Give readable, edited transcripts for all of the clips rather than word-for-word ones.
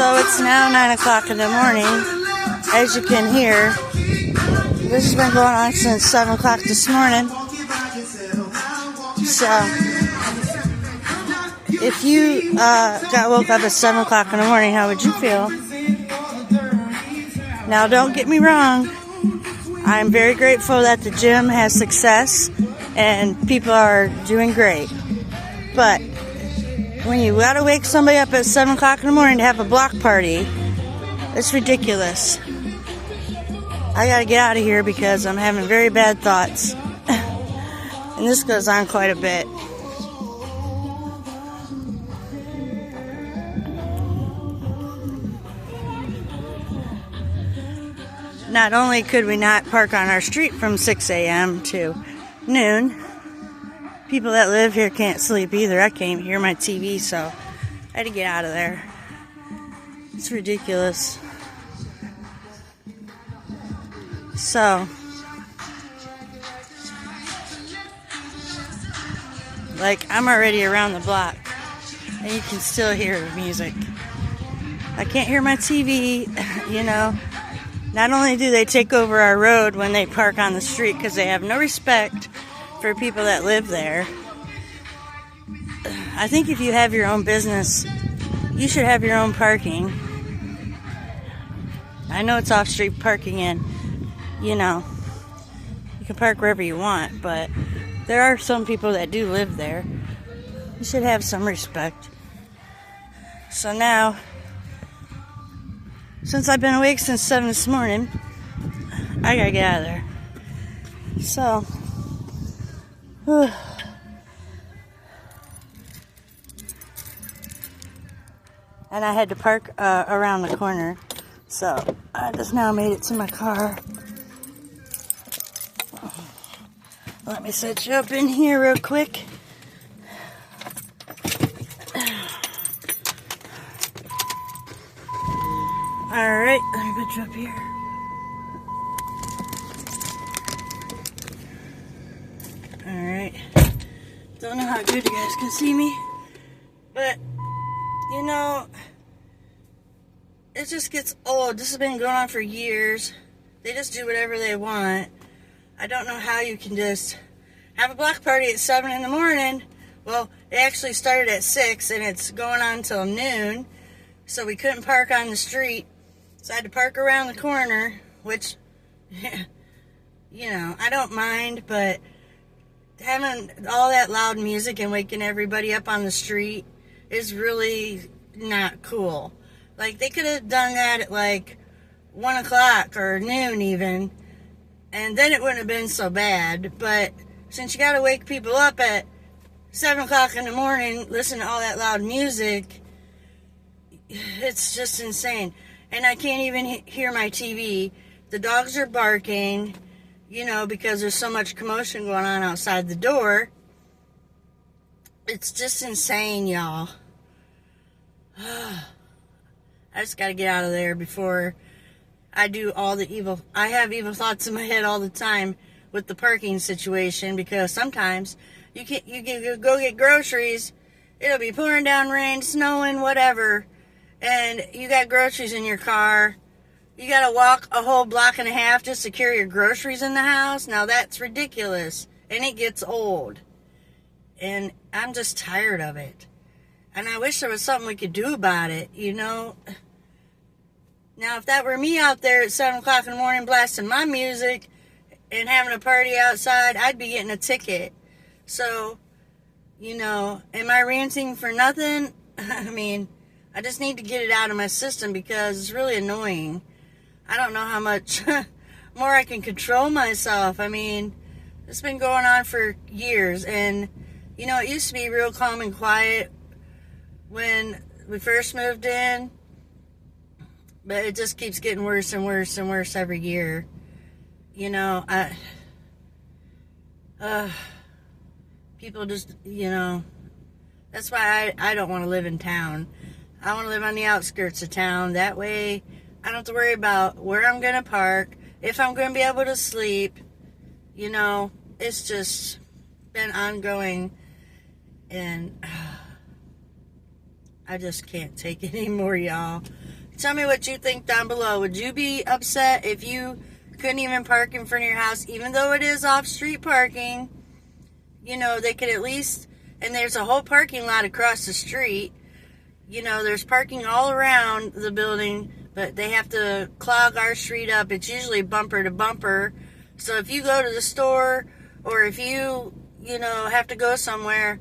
So it's now 9 o'clock in the morning. As you can hear, this has been going on since 7 o'clock this morning. So if you got woke up at 7 o'clock in the morning, how would you feel? Now, don't get me wrong. I'm very grateful that the gym has success and people are doing great. But when you gotta wake somebody up at 7 o'clock in the morning to have a block party, it's ridiculous. I gotta get out of here because I'm having very bad thoughts. And this goes on quite a bit. Not only could we not park on our street from 6 a.m. to noon, people that live here can't sleep either. I can't hear my TV, so I had to get out of there. It's ridiculous. So, like, I'm already around the block, and you can still hear the music. I can't hear my TV, you know. Not only do they take over our road when they park on the street because they have no respect for people that live there. I think if you have your own business, you should have your own parking. I know it's off-street parking and, you know, you can park wherever you want, but there are some people that do live there. You should have some respect. So now, since I've been awake since 7 this morning, I gotta get out of there. So, and I had to park around the corner. So, I just now made it to my car. Let me set you up in here real quick. Alright, let me put you up here. Alright. Don't know how good you guys can see me, but, you know, it just gets old. This has been going on for years. They just do whatever they want. I don't know how you can just have a block party at 7 in the morning. Well, it actually started at 6 and it's going on till noon. So we couldn't park on the street. So I had to park around the corner, which, you know, I don't mind, but having all that loud music and waking everybody up on the street is really not cool. Like, they could have done that at like 1 o'clock or noon even, and then it wouldn't have been so bad. But since you got to wake people up at 7 o'clock in the morning, listen to all that loud music, it's just insane. And I can't even hear my TV. The dogs are barking, you know, because there's so much commotion going on outside the door. It's just insane, y'all. I just got to get out of there before I do all the evil. I have evil thoughts in my head all the time with the parking situation, because sometimes you can go get groceries. It'll be pouring down rain, snowing, whatever. And you got groceries in your car. You got to walk a whole block and a half just to carry your groceries in the house. Now that's ridiculous. And it gets old. And I'm just tired of it. And I wish there was something we could do about it, you know. Now, if that were me out there at 7 o'clock in the morning blasting my music and having a party outside, I'd be getting a ticket. So, you know, am I ranting for nothing? I mean, I just need to get it out of my system because it's really annoying. I don't know how much more I can control myself. I mean, it's been going on for years. And, you know, it used to be real calm and quiet when we first moved in. But it just keeps getting worse and worse and worse every year. You know, people just, you know, that's why I don't want to live in town. I want to live on the outskirts of town. That way, I don't have to worry about where I'm going to park, if I'm going to be able to sleep. You know, it's just been ongoing. And I just can't take it anymore, y'all. Tell me what you think down below. Would you be upset if you couldn't even park in front of your house, even though it is off-street parking? You know, they could at least, and there's a whole parking lot across the street. You know, there's parking all around the building, but they have to clog our street up. It's usually bumper to bumper. So if you go to the store, or if you know, have to go somewhere,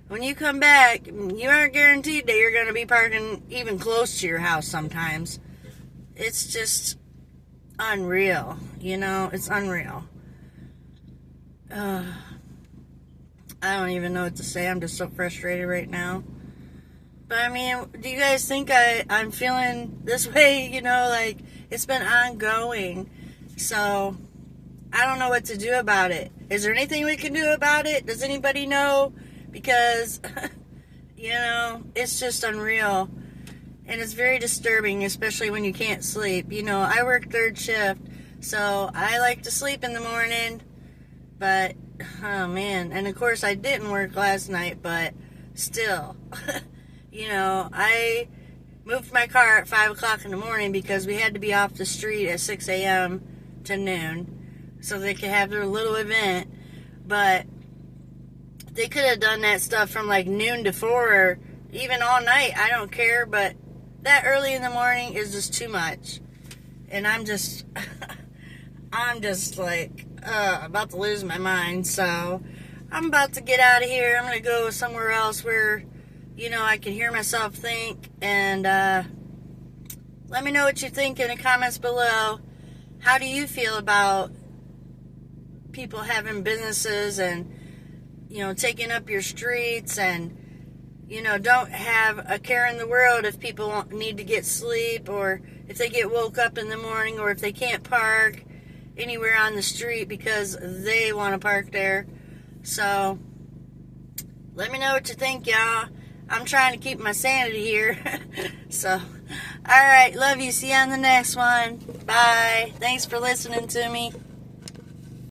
when you come back, you aren't guaranteed that you're going to be parking even close to your house sometimes. It's just unreal, you know, it's unreal. I don't even know what to say. I'm just so frustrated right now. But I mean, do you guys think I'm feeling this way? You know, like, it's been ongoing. So, I don't know what to do about it. Is there anything we can do about it? Does anybody know? Because, you know, it's just unreal. And it's very disturbing, especially when you can't sleep. You know, I work third shift, so I like to sleep in the morning. But, oh man. And of course, I didn't work last night, but still. You know, I moved my car at 5 o'clock in the morning because we had to be off the street at 6 a.m. to noon so they could have their little event. But they could have done that stuff from like noon to 4 or even all night. I don't care, but that early in the morning is just too much. And I'm just, I'm just like, about to lose my mind. So I'm about to get out of here. I'm going to go somewhere else where, you know, I can hear myself think. And let me know what you think in the comments below. How do you feel about people having businesses and, you know, taking up your streets and, you know, don't have a care in the world if people need to get sleep or if they get woke up in the morning or if they can't park anywhere on the street because they want to park there. So, let me know what you think, y'all. I'm trying to keep my sanity here. So, alright, love you. See you on the next one. Bye. Thanks for listening to me.